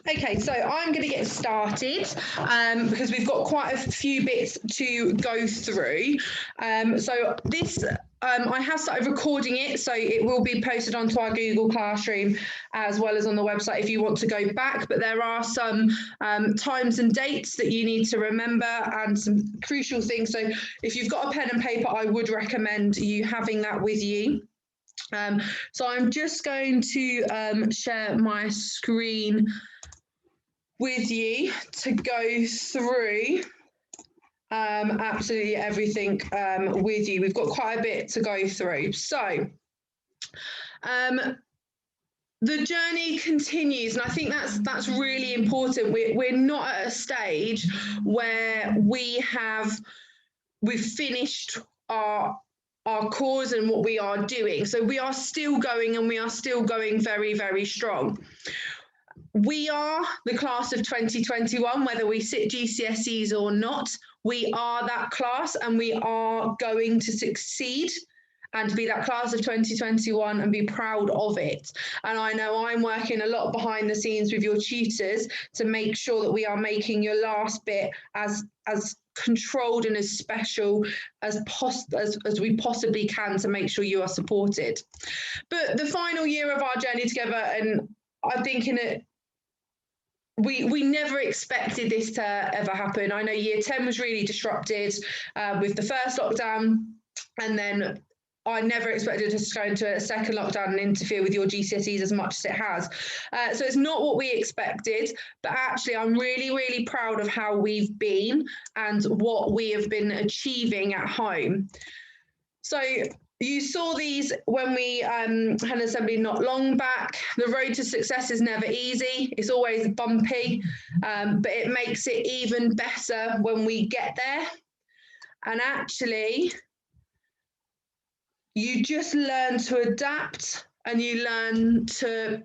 Okay, so I'm going to get started because we've got quite a few bits to go through. So this, I have started recording it, so it will be posted onto our Google Classroom as well as on the website if you want to go back. But there are some times and dates that you need to remember and some crucial things. So if you've got a pen and paper, I would recommend you having that with you. So I'm just going to share my screen with you to go through absolutely everything with you. We've got quite a bit to go through. So the journey continues, and I think that's really important. We're not at a stage where we've finished our cause and what we are doing. So we are still going, and we are still going very, very strong. We are the class of 2021, whether we sit GCSEs or not. We are that class, and we are going to succeed and be that class of 2021 and be proud of it. And I know I'm working a lot behind the scenes with your tutors to make sure that we are making your last bit as controlled and as special as we possibly can to make sure you are supported. But the final year of our journey together, and I'm thinking it, we never expected this to ever happen. I know year 10 was really disrupted with the first lockdown, and then I never expected us to go into a second lockdown and interfere with your GCSEs as much as it has. So it's not what we expected, but actually I'm really, really proud of how we've been and what we have been achieving at home. So you saw these when we had an assembly not long back. The road to success is never easy. It's always bumpy, but it makes it even better when we get there. And actually, you just learn to adapt, and you learn to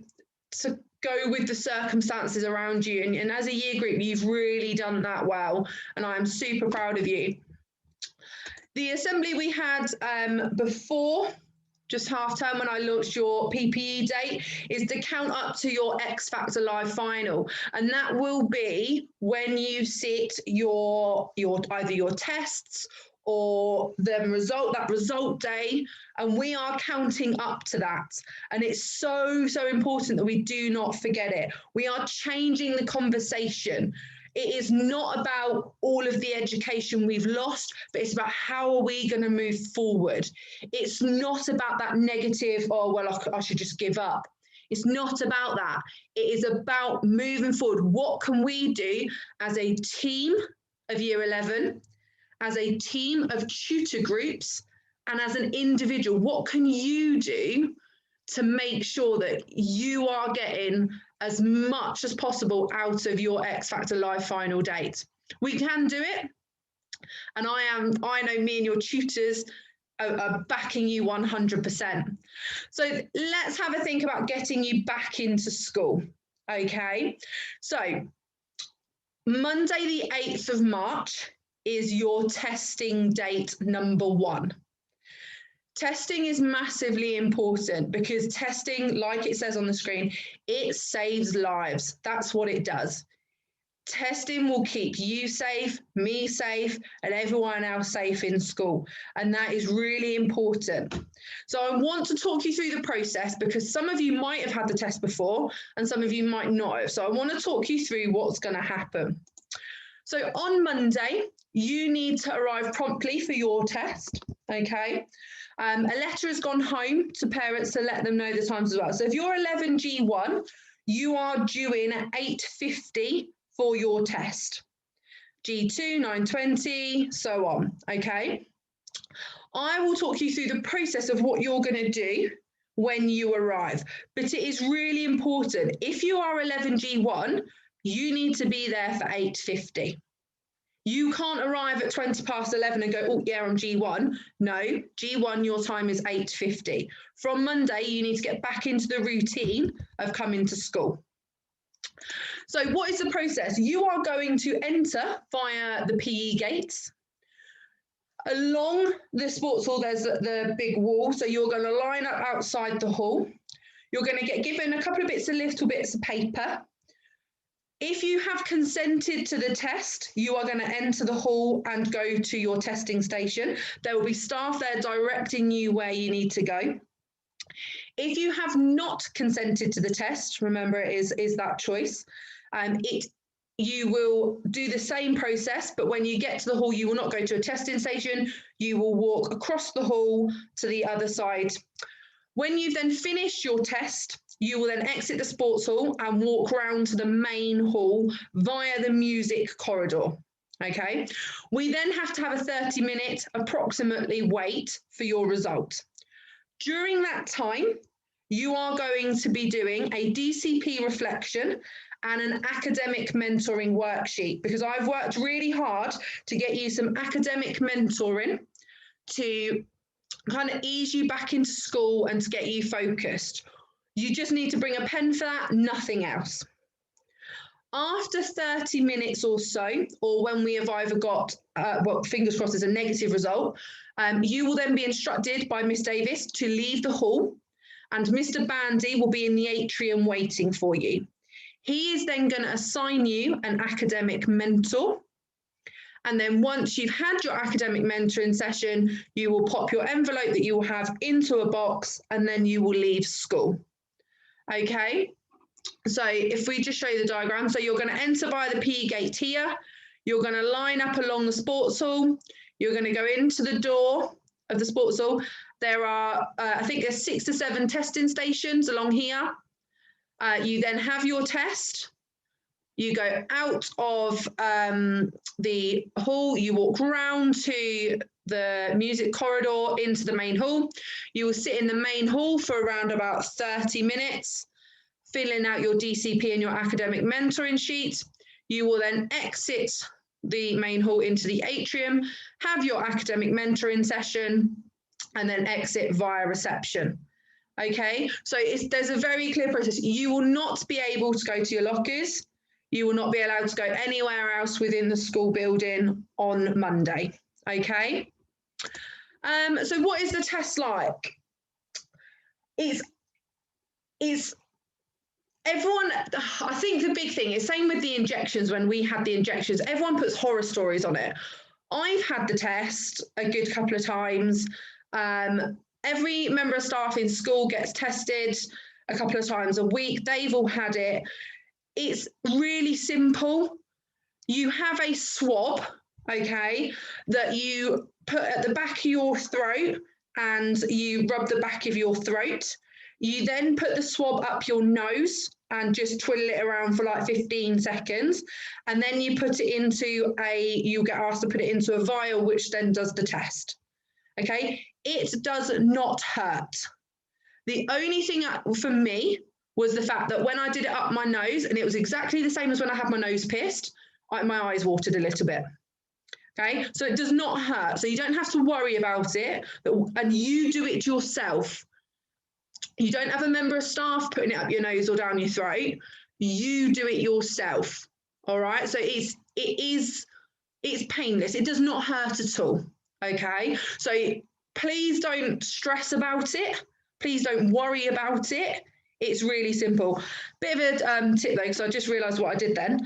go with the circumstances around you. And as a year group, you've really done that well, and I'm super proud of you. The assembly we had before, just half term when I launched your PPE date, is the count up to your X Factor Live final. And that will be when you sit your either your tests or that result day, and we are counting up to that. And it's so important that we do not forget it. We are changing the conversation. It is not about all of the education we've lost, but it's about how are we going to move forward. It's not about that negative, oh, well, I should just give up. It's not about that. It is about moving forward. What can we do as a team of year 11, as a team of tutor groups, and as an individual? What can you do to make sure that you are getting as much as possible out of your X Factor Live final date? We can do it. And I know me and your tutors are backing you 100%. So let's have a think about getting you back into school. Okay. So Monday, the 8th of March is your testing date number 1. Testing is massively important because testing, like it says on the screen, it saves lives. That's what it does. Testing will keep you safe, me safe, and everyone else safe in school. And that is really important. So I want to talk you through the process because some of you might have had the test before and some of you might not have. So I want to talk you through what's going to happen. So on Monday, you need to arrive promptly for your test, okay? A letter has gone home to parents to let them know the times as well. So if you're 11G1, you are due in at 8:50 for your test. G2, 9:20, so on, okay? I will talk you through the process of what you're going to do when you arrive, but it is really important. If you are 11G1, you need to be there for 8:50. You can't arrive at 20 past 11 and go, oh, yeah, I'm G1. No, G1, your time is 8:50. From Monday, you need to get back into the routine of coming to school. So what is the process? You are going to enter via the PE gates. Along the sports hall, there's the big wall. So you're going to line up outside the hall. You're going to get given a couple of little bits of paper. If you have consented to the test, you are going to enter the hall and go to your testing station. There will be staff there directing you where you need to go. If you have not consented to the test, remember it is that choice. You will do the same process, but when you get to the hall, you will not go to a testing station. You will walk across the hall to the other side. When you've then finished your test, you will then exit the sports hall and walk around to the main hall via the music corridor. Okay. We then have to have a 30-minute approximately wait for your result. During that time, you are going to be doing a DCP reflection and an academic mentoring worksheet, because I've worked really hard to get you some academic mentoring to kind of ease you back into school and to get you focused. You just need to bring a pen for that, nothing else. After 30 minutes or so, or when we have either got, fingers crossed, as a negative result, you will then be instructed by Miss Davis to leave the hall, and Mr. Bandy will be in the atrium waiting for you. He is then going to assign you an academic mentor. And then once you've had your academic mentoring session, you will pop your envelope that you will have into a box, and then you will leave school. Okay, so if we just show you the diagram, so you're going to enter via the PE gate here. You're going to line up along the sports hall. You're going to go into the door of the sports hall. There are, I think there's 6 to 7 testing stations along here. You then have your test. You go out of the hall, you walk round to the music corridor into the main hall. You will sit in the main hall for around about 30 minutes, filling out your DCP and your academic mentoring sheet. You will then exit the main hall into the atrium, have your academic mentoring session, and then exit via reception. Okay, so there's a very clear process. You will not be able to go to your lockers. You will not be allowed to go anywhere else within the school building on Monday. Okay. So what is the test like? It's everyone, I think the big thing is, same with the injections. When we had the injections, everyone puts horror stories on it. I've had the test a good couple of times. Every member of staff in school gets tested a couple of times a week. They've all had it. It's really simple. You have a swab, okay, that you put at the back of your throat, and you rub the back of your throat. You then put the swab up your nose and just twiddle it around for like 15 seconds. And then you put it into you get asked to put it into a vial, which then does the test. Okay, it does not hurt. The only thing for me was the fact that when I did it up my nose, and it was exactly the same as when I had my nose pierced, my eyes watered a little bit. Okay, so it does not hurt. So you don't have to worry about it, and you do it yourself. You don't have a member of staff putting it up your nose or down your throat. You do it yourself. All right, so it's painless. It does not hurt at all. Okay, so please don't stress about it. Please don't worry about it. It's really simple. Bit of a tip though, because I just realised what I did then.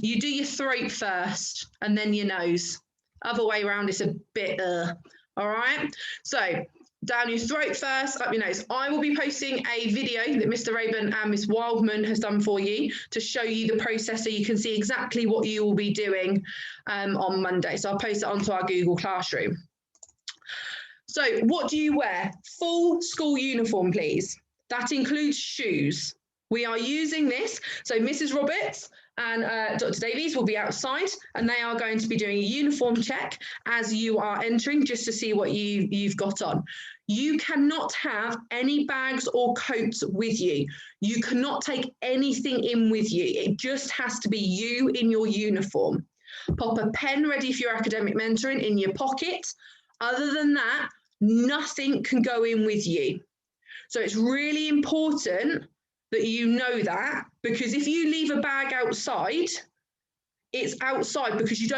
You do your throat first and then your nose. Other way around, it's a bit, all right? So down your throat first, up your nose. I will be posting a video that Mr. Raven and Miss Wildman has done for you to show you the process, so you can see exactly what you will be doing on Monday. So I'll post it onto our Google Classroom. So what do you wear? Full school uniform, please. That includes shoes. We are using this. So Mrs. Roberts and Dr. Davies will be outside, and they are going to be doing a uniform check as you are entering, just to see what you've got on. You cannot have any bags or coats with you. You cannot take anything in with you. It just has to be you in your uniform. Pop a pen ready for your academic mentoring in your pocket. Other than that, nothing can go in with you. So it's really important that you know that, because if you leave a bag outside, it's outside, because you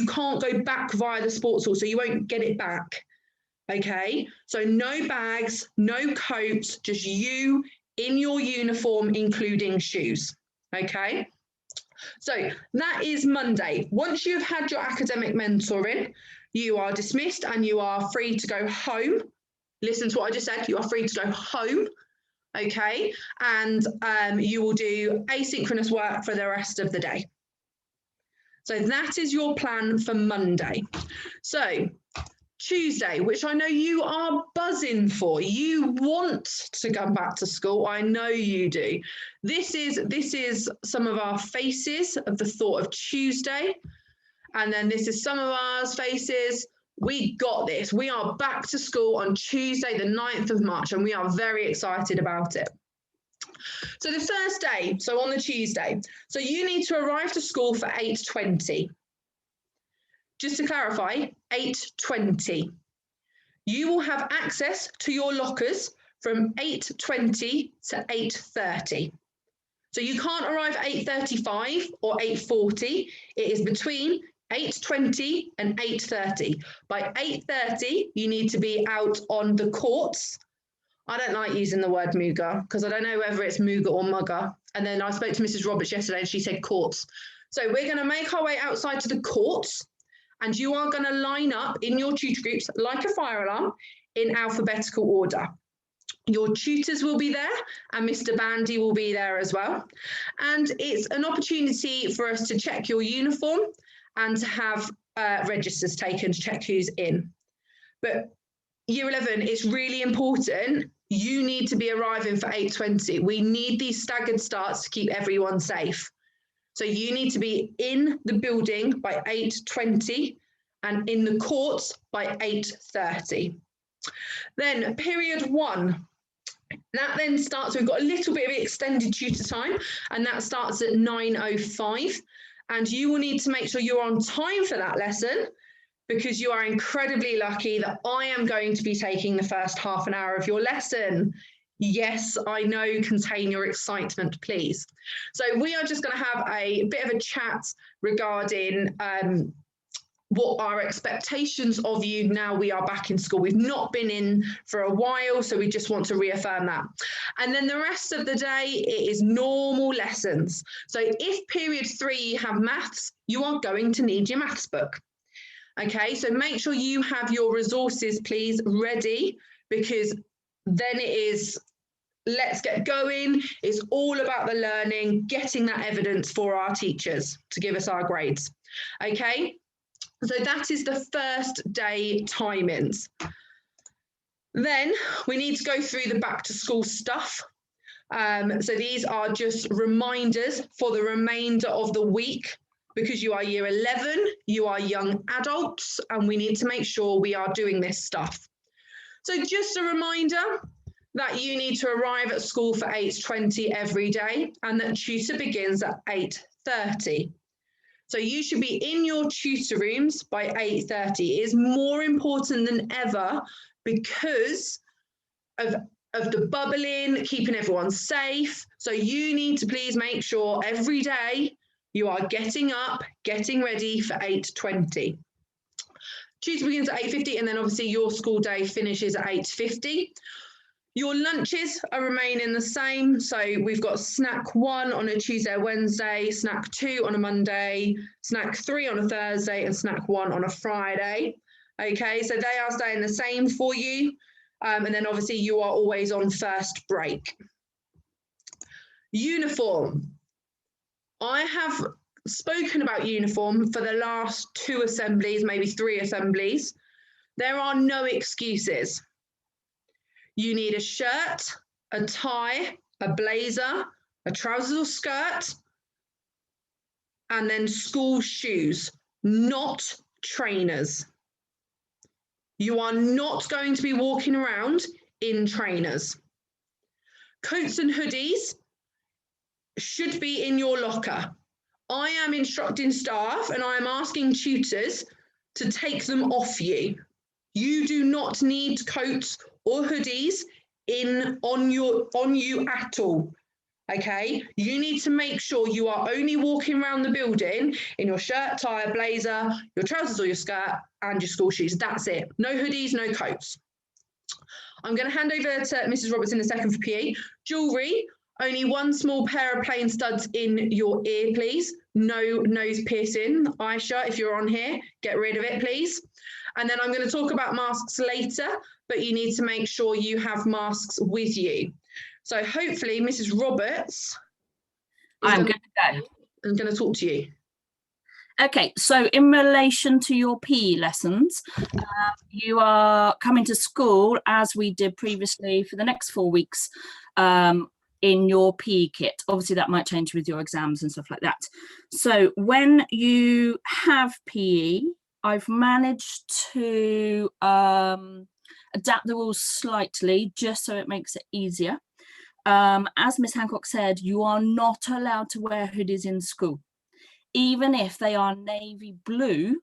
can't go back via the sports hall, so you won't get it back. Okay, so no bags, no coats, just you in your uniform, including shoes. Okay. So that is Monday. Once you've had your academic mentoring, you are dismissed and you are free to go home. Listen to what I just said. You are free to go home. Okay. And you will do asynchronous work for the rest of the day. So that is your plan for Monday. So Tuesday, which I know you are buzzing for. You want to come back to school. I know you do. This is some of our faces of the thought of Tuesday. And then this is some of our faces. We got this. We are back to school on Tuesday, the 9th of March, and we are very excited about it. So the first day, so on the Tuesday, so you need to arrive to school for 8:20. Just to clarify, 8:20. You will have access to your lockers from 8:20 to 8:30. So you can't arrive at 8:35 or 8:40. It is between 8:20 and 8:30. By 8:30, you need to be out on the courts. I don't like using the word Muga because I don't know whether it's Muga or Mugger. And then I spoke to Mrs. Roberts yesterday and she said courts. So we're going to make our way outside to the courts. And you are going to line up in your tutor groups like a fire alarm in alphabetical order. Your tutors will be there and Mr. Bandy will be there as well. And it's an opportunity for us to check your uniform and to have registers taken to check who's in. But Year 11, it's really important. You need to be arriving for 8:20. We need these staggered starts to keep everyone safe. So you need to be in the building by 8:20 and in the courts by 8:30. Then period 1. That then starts, we've got a little bit of extended tutor time, and that starts at 9:05. And you will need to make sure you're on time for that lesson because you are incredibly lucky that I am going to be taking the first half an hour of your lesson. Yes, I know, contain your excitement, please. So we are just going to have a bit of a chat regarding what our expectations of you now we are back in school. We've not been in for a while, so we just want to reaffirm that. And then the rest of the day, it is normal lessons. So if period 3 you have maths, you are going to need your maths book. Okay, so make sure you have your resources, please, ready, because then it is, let's get going. It's all about the learning, getting that evidence for our teachers to give us our grades. Okay, so that is the first day timings. Then we need to go through the back to school stuff. So these are just reminders for the remainder of the week, because you are year 11, you are young adults, and we need to make sure we are doing this stuff. So just a reminder that you need to arrive at school for 8:20 every day, and that tutor begins at 8:30. So you should be in your tutor rooms by 8:30. It is more important than ever because of the bubbling, keeping everyone safe. So you need to please make sure every day you are getting up, getting ready for 8:20. Tutor begins at 8:50, and then obviously your school day finishes at 8:50. Your lunches are remaining the same. So we've got snack 1 on a Tuesday or Wednesday, snack 2 on a Monday, snack 3 on a Thursday, and snack 1 on a Friday. Okay, so they are staying the same for you. And then obviously you are always on first break. Uniform. I have spoken about uniform for the last 2 assemblies, maybe 3 assemblies. There are no excuses. You need a shirt, a tie, a blazer, a trousers or skirt, and then school shoes, not trainers. You are not going to be walking around in trainers. Coats and hoodies should be in your locker. I am instructing staff and I am asking tutors to take them off you. You do not need coats or hoodies on you at all. Okay, you need to make sure you are only walking around the building in your shirt, tie, blazer, your trousers or your skirt, and your school shoes. That's it. No hoodies, no coats. I'm going to hand over to Mrs. Roberts in a second for PE. Jewellery, only 1 small pair of plain studs in your ear, please. no nose piercing. Aisha, if you're on here, get rid of it, please. And then I'm going to talk about masks later, but you need to make sure you have masks with you. So hopefully Mrs. Roberts I'm good to go. I'm going to talk to you. Okay, so in relation to your PE lessons, you are coming to school, as we did previously, for the next 4 weeks in your PE kit. Obviously, that might change with your exams and stuff like that. So when you have PE, I've managed to adapt the rules slightly, just so it makes it easier. As Miss Hancock said, you are not allowed to wear hoodies in school. Even if they are navy blue,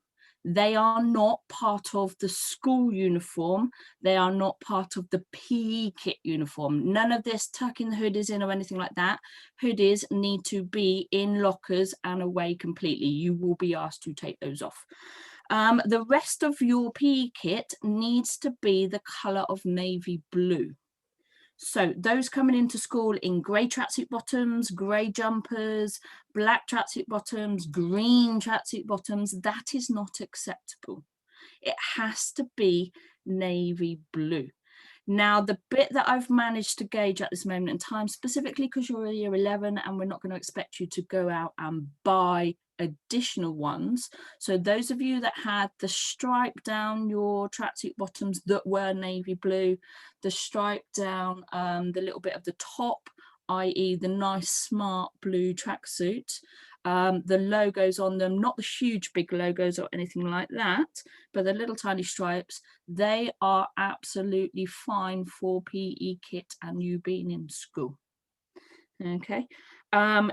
they are not part of the school uniform. They are not part of the PE kit uniform. None of this tucking the hoodies in or anything like that. Hoodies need to be in lockers and away completely. You will be asked to take those off. The rest of your PE kit needs to be the colour of navy blue. So those coming into school in grey tracksuit bottoms, grey jumpers, black tracksuit bottoms, green tracksuit bottoms, that is not acceptable. It has to be navy blue. Now, the bit that I've managed to gauge at this moment in time, specifically because you're a year 11 and we're not going to expect you to go out and buy additional ones. So those of you that had the stripe down your tracksuit bottoms that were navy blue, the stripe down the little bit of the top, i.e. the nice smart blue tracksuit, the logos on them, not the huge big logos or anything like that, but the little tiny stripes, they are absolutely fine for PE kit and you being in school. Okay.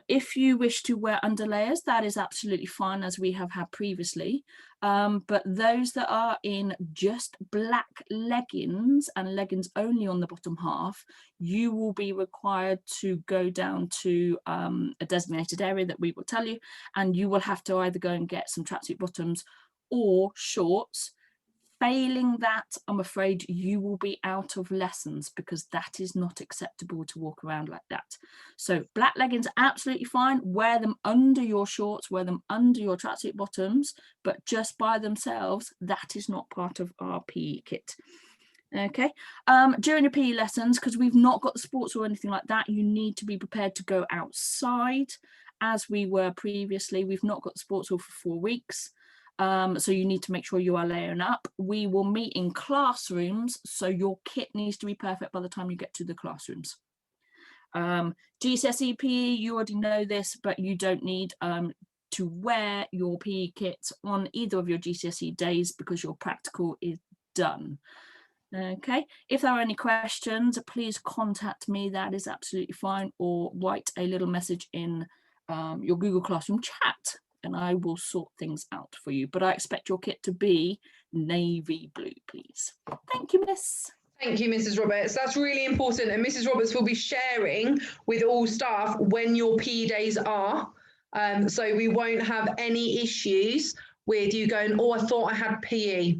If you wish to wear underlayers, that is absolutely fine, as we have had previously. But those that are in just black leggings and leggings only on the bottom half, you will be required to go down to a designated area that we will tell you, and you will have to either go and get some tracksuit bottoms or shorts. Failing that, I'm afraid you will be out of lessons, because that is not acceptable to walk around like that. So black leggings, absolutely fine. Wear them under your shorts, wear them under your tracksuit bottoms, but just by themselves, that is not part of our PE kit. Okay, during your PE lessons, because we've not got the sports or anything like that, you need to be prepared to go outside. As we were previously, we've not got the sports all for 4 weeks. So you need to make sure you are layering up. We will meet in classrooms, so your kit needs to be perfect by the time you get to the classrooms. GCSE PE, you already know this, but you don't need to wear your PE kit on either of your GCSE days, because your practical is done. Okay, if there are any questions, please contact me. That is absolutely fine, or write a little message in your Google Classroom chat, and I will sort things out for you. But I expect your kit to be navy blue, please. Thank you, Miss. Thank you, Mrs. Roberts. That's really important. And Mrs. Roberts will be sharing with all staff when your PE days are. So we won't have any issues with you going, oh, I thought I had PE.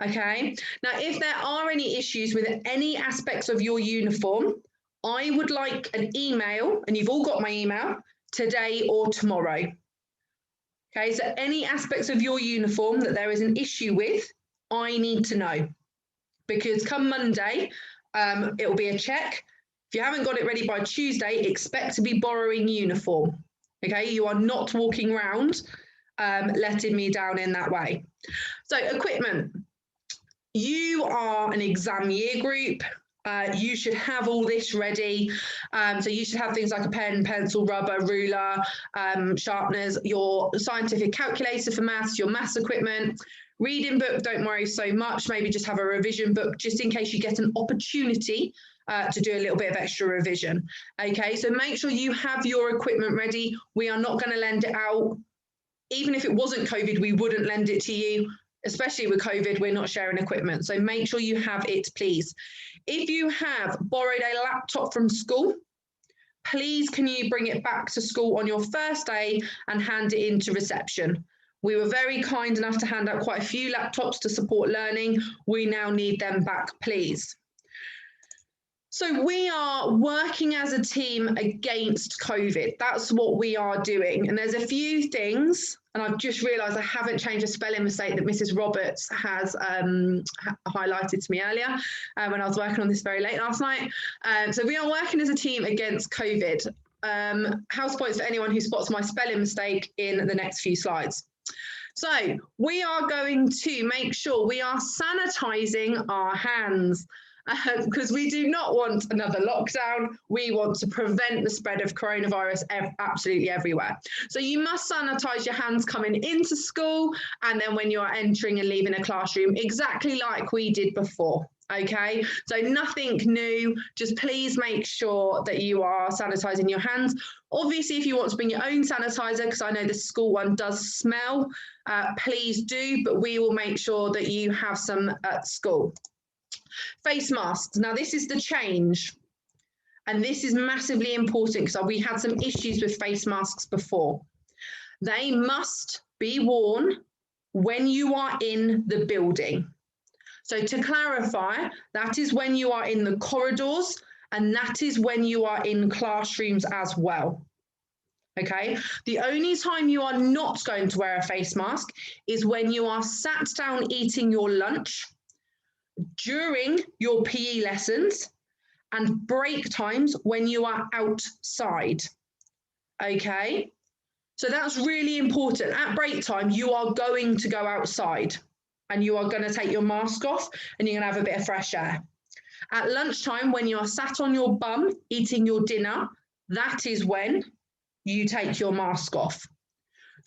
Okay. Now, if there are any issues with any aspects of your uniform, I would like an email, and you've all got my email, today or tomorrow. Okay, so any aspects of your uniform that there is an issue with, I need to know, because come Monday, it will be a check. If you haven't got it ready by Tuesday, expect to be borrowing uniform. Okay, you are not walking around letting me down in that way. So equipment, you are an exam year group. You should have all this ready. So you should have things like a pen, pencil, rubber, ruler, sharpeners, your scientific calculator for maths, your maths equipment, reading book, don't worry so much. Maybe just have a revision book just in case you get an opportunity to do a little bit of extra revision. Okay, so make sure you have your equipment ready. We are not going to lend it out. Even if it wasn't COVID, we wouldn't lend it to you. Especially with COVID, we're not sharing equipment. So make sure you have it, please. If you have borrowed a laptop from school, please can you bring it back to school on your first day and hand it into reception. We were very kind enough to hand out quite a few laptops to support learning. We now need them back, please. So we are working as a team against COVID. That's what we are doing. And there's a few things, and I've just realised I haven't changed a spelling mistake that Mrs. Roberts has highlighted to me earlier when I was working on this very late last night. So we are working as a team against COVID. House points for anyone who spots my spelling mistake in the next few slides. So we are going to make sure we are sanitising our hands. Because we do not want another lockdown. We want to prevent the spread of coronavirus absolutely everywhere. So you must sanitize your hands coming into school and then when you are entering and leaving a classroom, exactly like we did before. Okay, so nothing new, just please make sure that you are sanitizing your hands. Obviously, if you want to bring your own sanitizer, because I know the school one does smell, please do, but we will make sure that you have some at school. Face masks. Now, this is the change. And this is massively important because we had some issues with face masks before. They must be worn when you are in the building. So to clarify, that is when you are in the corridors and that is when you are in classrooms as well. Okay, the only time you are not going to wear a face mask is when you are sat down eating your lunch, during your PE lessons, and break times when you are outside. Okay, so that's really important. At break time, you are going to go outside and you are going to take your mask off and you're going to have a bit of fresh air. At lunchtime, when you are sat on your bum eating your dinner, that is when you take your mask off.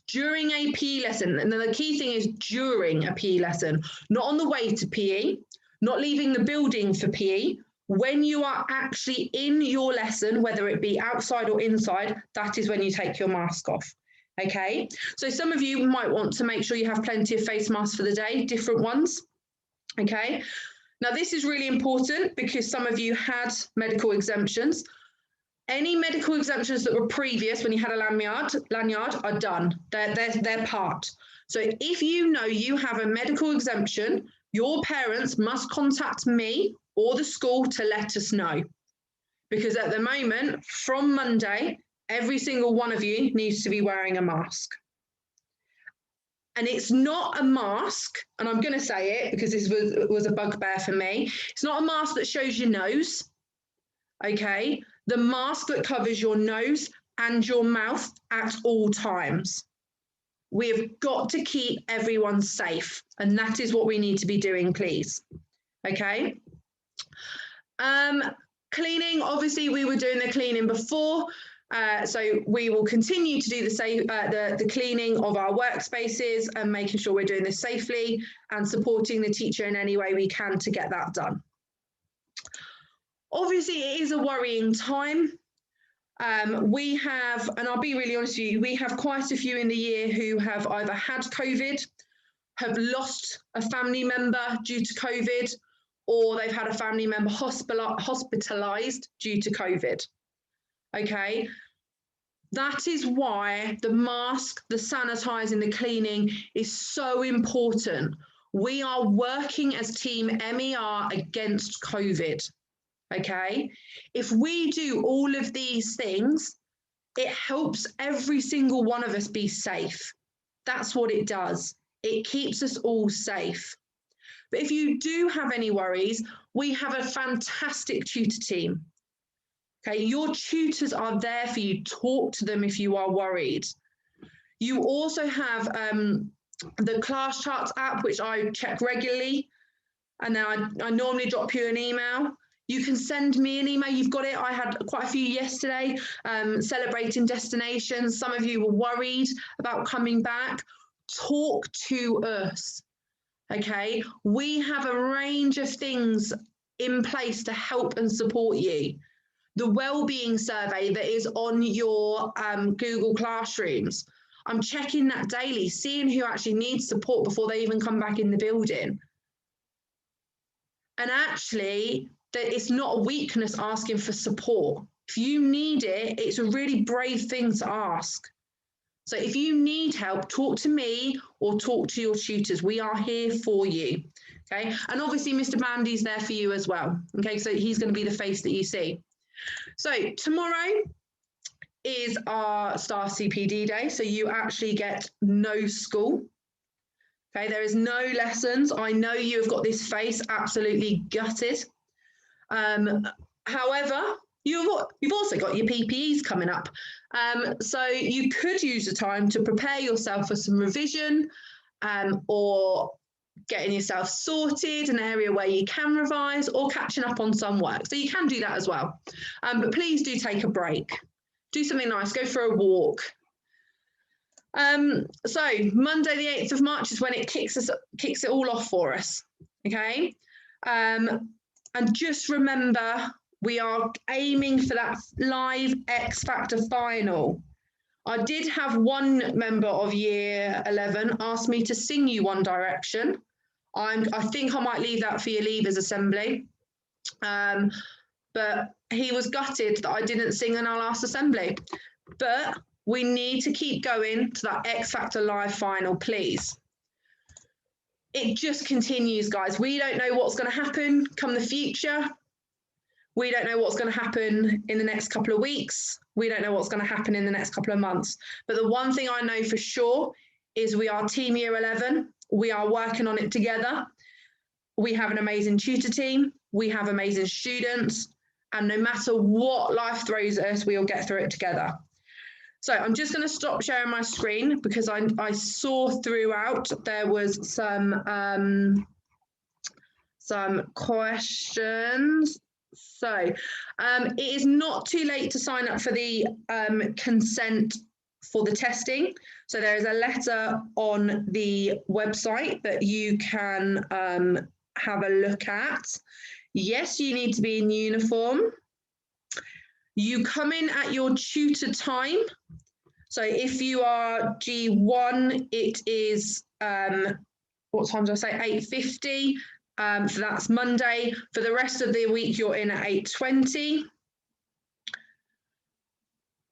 During a PE lesson, and then the key thing is during a PE lesson, not on the way to PE, not leaving the building for PE, when you are actually in your lesson, whether it be outside or inside, that is when you take your mask off. Okay, so some of you might want to make sure you have plenty of face masks for the day, different ones. Okay, now this is really important because some of you had medical exemptions. Any medical exemptions that were previous when you had a lanyard are done. They're part. So if you know you have a medical exemption, your parents must contact me or the school to let us know. Because at the moment, from Monday, every single one of you needs to be wearing a mask. And it's not a mask, and I'm going to say it because this was a bugbear for me. It's not a mask that shows your nose, okay? The mask that covers your nose and your mouth at all times. We have got to keep everyone safe, and that is what we need to be doing, please. Okay. Cleaning, obviously we were doing the cleaning before, so we will continue to do the cleaning of our workspaces and making sure we're doing this safely and supporting the teacher in any way we can to get that done. Obviously, it is a worrying time. We have, and I'll be really honest with you, we have quite a few in the year who have either had COVID, have lost a family member due to COVID, or they've had a family member hospitalised due to COVID. Okay, that is why the mask, the sanitising, the cleaning is so important. We are working as Team MER against COVID. Okay, if we do all of these things, it helps every single one of us be safe. That's what it does. It keeps us all safe. But if you do have any worries, we have a fantastic tutor team. Okay, your tutors are there for you. Talk to them if you are worried. You also have the Class Charts app, which I check regularly, and then I normally drop you an email. You can send me an email. You've got it. I had quite a few yesterday celebrating destinations. Some of you were worried about coming back. Talk to us. Okay, we have a range of things in place to help and support you. The wellbeing survey that is on your Google Classrooms. I'm checking that daily, seeing who actually needs support before they even come back in the building. And actually, that it's not a weakness asking for support. If you need it, it's a really brave thing to ask. So if you need help, talk to me or talk to your tutors. We are here for you. Okay, and obviously Mr. Bandy's there for you as well. Okay, so he's going to be the face that you see. So tomorrow is our Staff CPD day, so you actually get no school. Okay, there is no lessons. I know you have got this face absolutely gutted. However, you've also got your PPEs coming up. So you could use the time to prepare yourself for some revision, or getting yourself sorted, an area where you can revise, or catching up on some work. So you can do that as well. But please do take a break. Do something nice, go for a walk. So Monday the 8th of March is when it kicks it all off for us. Okay. And just remember, we are aiming for that live X Factor final. I did have one member of year 11 ask me to sing you One Direction. I think I might leave that for your Leavers Assembly. But he was gutted that I didn't sing in our last assembly. But we need to keep going to that X Factor live final, please. It just continues, guys. We don't know what's going to happen come the future. We don't know what's going to happen in the next couple of weeks. We don't know what's going to happen in the next couple of months. But the one thing I know for sure is we are Team Year 11. We are working on it together. We have an amazing tutor team. We have amazing students. And no matter what life throws at us, we'll get through it together. So I'm just going to stop sharing my screen because I saw throughout there was some questions. So it is not too late to sign up for the consent for the testing. So there is a letter on the website that you can have a look at. Yes, you need to be in uniform. You come in at your tutor time. So if you are G1, it is, what time did I say, 8:50. So that's Monday. For the rest of the week, you're in at 8:20.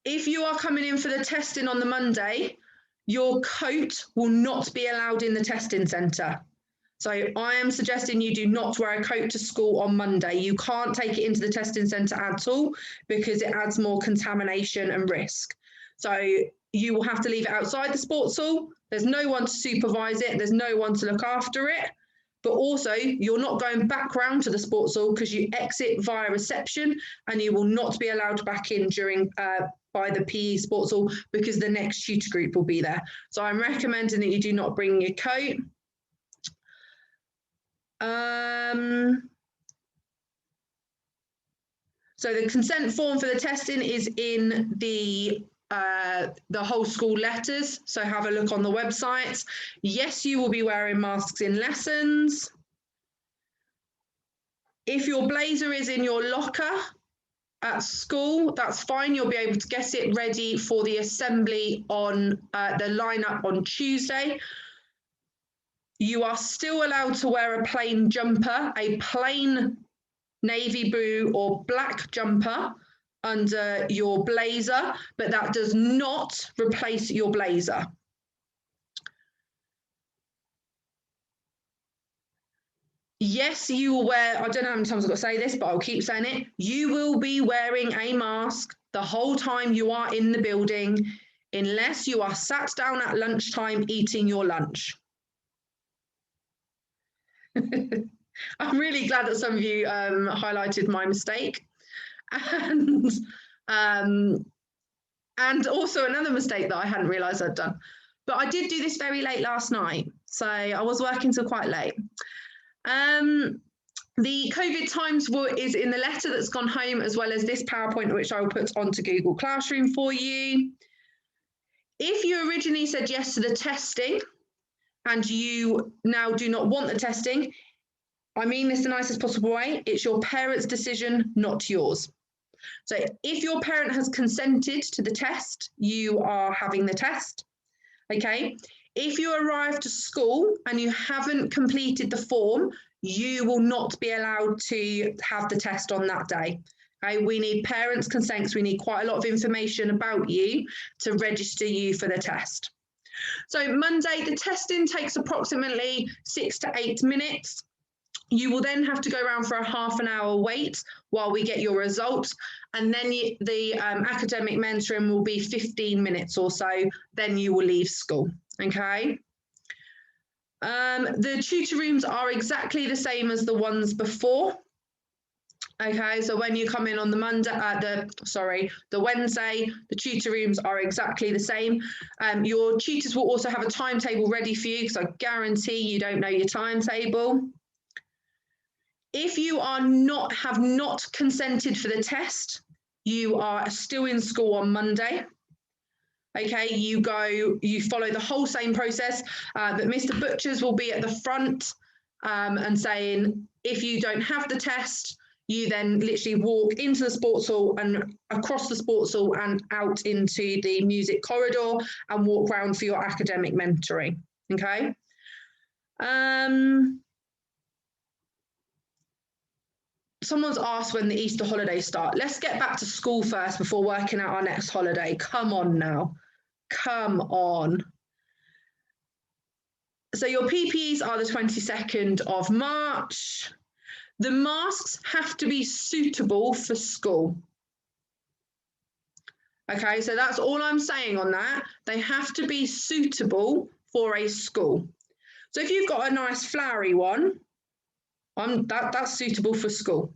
If you are coming in for the testing on the Monday, your coat will not be allowed in the testing centre. So I am suggesting you do not wear a coat to school on Monday. You can't take it into the testing centre at all because it adds more contamination and risk. So you will have to leave it outside the sports hall. There's no one to supervise it. There's no one to look after it. But also, you're not going back round to the sports hall because you exit via reception and you will not be allowed back in during by the PE sports hall because the next tutor group will be there. So I'm recommending that you do not bring your coat. So the consent form for the testing is in the whole school letters, so have a look on the websites. Yes, you will be wearing masks in lessons. If your blazer is in your locker at school, that's fine. You'll be able to get it ready for the assembly on the lineup on Tuesday. You are still allowed to wear a plain jumper, a plain navy blue or black jumper under your blazer, but that does not replace your blazer. Yes, you will wear, I don't know how many times I've got to say this, but I'll keep saying it. You will be wearing a mask the whole time you are in the building, unless you are sat down at lunchtime eating your lunch. I'm really glad that some of you highlighted my mistake. And also another mistake that I hadn't realised I'd done. But I did do this very late last night, so I was working till quite late. The COVID times is in the letter that's gone home, as well as this PowerPoint, which I will put onto Google Classroom for you. If you originally said yes to the testing and you now do not want the testing, I mean this the nicest possible way, it's your parent's decision, not yours. So if your parent has consented to the test, you are having the test, okay? If you arrive to school and you haven't completed the form, you will not be allowed to have the test on that day. Okay, we need parents' consent because we need quite a lot of information about you to register you for the test. So Monday, the testing takes approximately 6 to 8 minutes. You will then have to go around for a half an hour wait while we get your results. And then the academic mentoring will be 15 minutes or so. Then you will leave school, okay? The tutor rooms are exactly the same as the ones before. Okay, so when you come in on the the Wednesday, the tutor rooms are exactly the same. Your tutors will also have a timetable ready for you, because I guarantee you don't know your timetable. If you have not consented for the test, you are still in school on Monday. Okay, you follow the whole same process, but Mr. Butchers will be at the front and saying, if you don't have the test, you then literally walk into the sports hall and across the sports hall and out into the music corridor and walk around for your academic mentoring, okay? Someone's asked when the Easter holidays start. Let's get back to school first before working out our next holiday. Come on now. Come on. So your PPEs are the 22nd of March. The masks have to be suitable for school. Okay, so that's all I'm saying on that. They have to be suitable for a school. So if you've got a nice flowery one, that's suitable for school.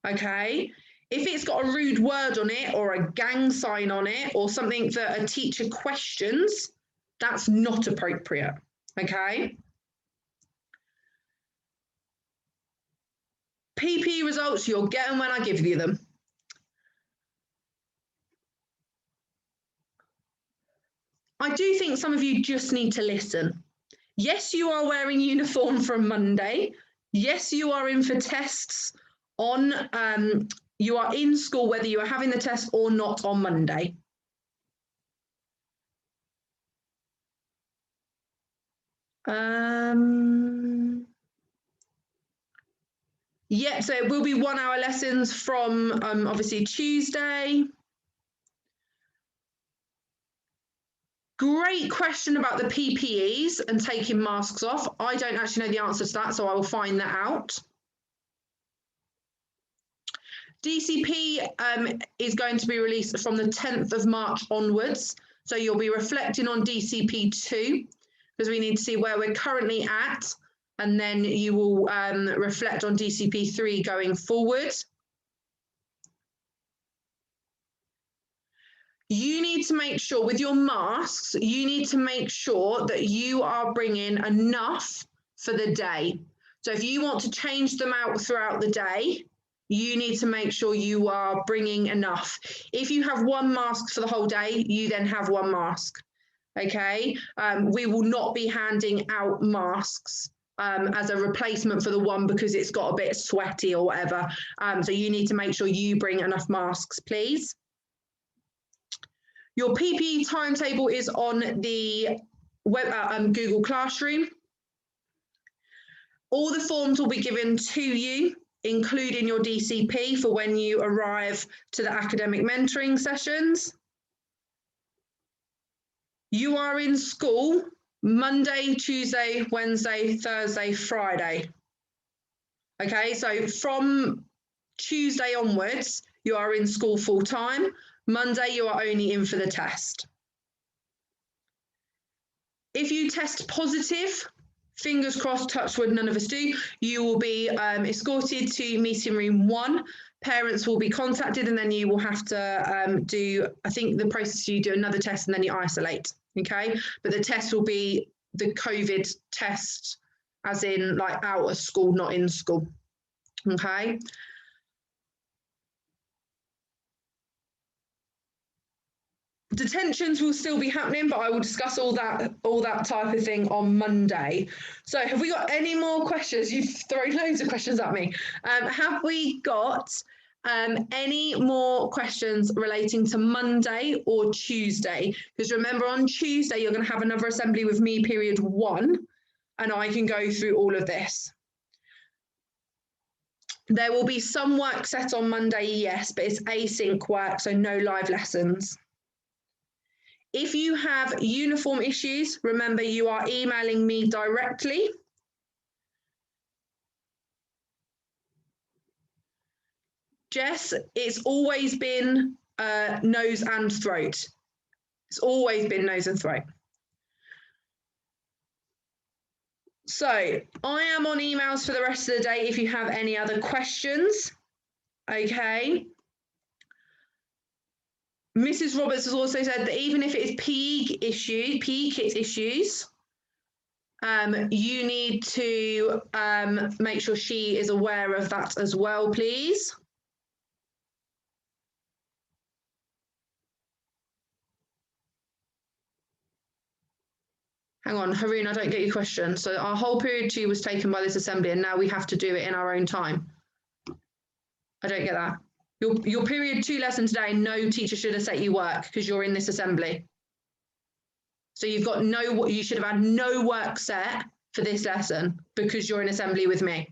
Okay, if it's got a rude word on it or a gang sign on it or something that a teacher questions, that's not appropriate. Okay. PPE results, you'll get them when I give you them. I do think some of you just need to listen. Yes, you are wearing uniform from Monday. Yes, you are in for tests on, you are in school whether you are having the test or not on Monday. Yeah, so it will be 1 hour lessons from obviously Tuesday. Great question about the PPEs and taking masks off. I don't actually know the answer to that, so I will find that out. DCP is going to be released from the 10th of March onwards. So you'll be reflecting on DCP2 because we need to see where we're currently at. And then you will reflect on DCP3 going forward. You need to make sure with your masks, you need to make sure that you are bringing enough for the day. So if you want to change them out throughout the day, you need to make sure you are bringing enough. If you have one mask for the whole day, you then have one mask. Okay, we will not be handing out masks as a replacement for the one because it's got a bit sweaty or whatever. So you need to make sure you bring enough masks, please. Your PPE timetable is on the web, Google Classroom. All the forms will be given to you, including your DCP for when you arrive to the academic mentoring sessions. You are in school Monday, Tuesday, Wednesday, Thursday, Friday. Okay, so from Tuesday onwards, you are in school full time. Monday, you are only in for the test. If you test positive, fingers crossed, touch wood, none of us do, you will be escorted to meeting room 1. Parents will be contacted and then you will have to do, I think the process, you do another test and then you isolate, okay? But the test will be the COVID test, as in like out of school, not in school, okay? Detentions will still be happening, but I will discuss all that type of thing on Monday. So have we got any more questions? You've thrown loads of questions at me. Have we got any more questions relating to Monday or Tuesday? Because remember, on Tuesday, you're going to have another assembly with me, period 1, and I can go through all of this. There will be some work set on Monday, yes, but it's async work, so no live lessons. If you have uniform issues, remember you are emailing me directly. Jess, it's always been nose and throat. It's always been nose and throat. So I am on emails for the rest of the day if you have any other questions. Okay. Mrs. Roberts has also said that even if it is PE kit issues, you need to make sure she is aware of that as well, please. Hang on, Haroon, I don't get your question. So our whole period 2 was taken by this assembly and now we have to do it in our own time. I don't get that. Your period 2 lesson today, no teacher should have set you work because you're in this assembly. So you've got you should have had no work set for this lesson because you're in assembly with me.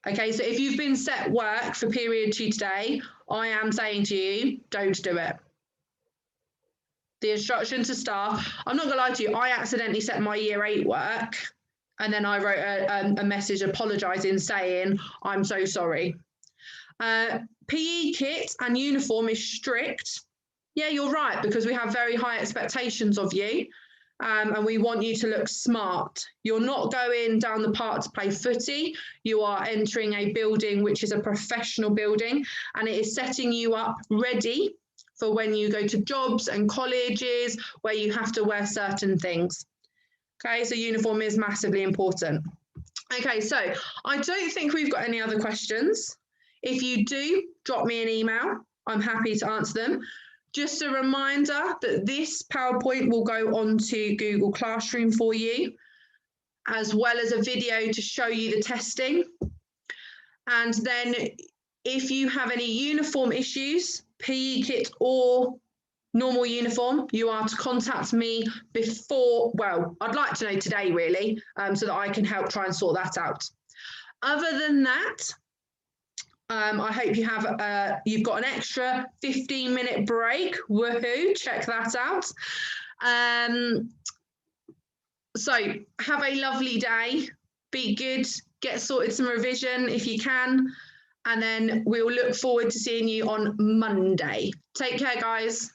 Okay, so if you've been set work for period 2 today, I am saying to you, don't do it. The instruction to staff, I'm not gonna lie to you, I accidentally set my year 8 work and then I wrote a message apologising saying, I'm so sorry. PE kit and uniform is strict. Yeah, you're right, because we have very high expectations of you. And we want you to look smart. You're not going down the park to play footy. You are entering a building which is a professional building, and it is setting you up ready for when you go to jobs and colleges where you have to wear certain things. Okay, so uniform is massively important. Okay, so I don't think we've got any other questions. If you do, drop me an email. I'm happy to answer them. Just a reminder that this PowerPoint will go onto Google Classroom for you, as well as a video to show you the testing. And then if you have any uniform issues, PE kit or normal uniform, you are to contact me before, well, I'd like to know today really, so that I can help try and sort that out. Other than that, I hope you have you've got an extra 15-minute break. Woohoo! Check that out. So have a lovely day. Be good. Get sorted some revision if you can, and then we'll look forward to seeing you on Monday. Take care, guys.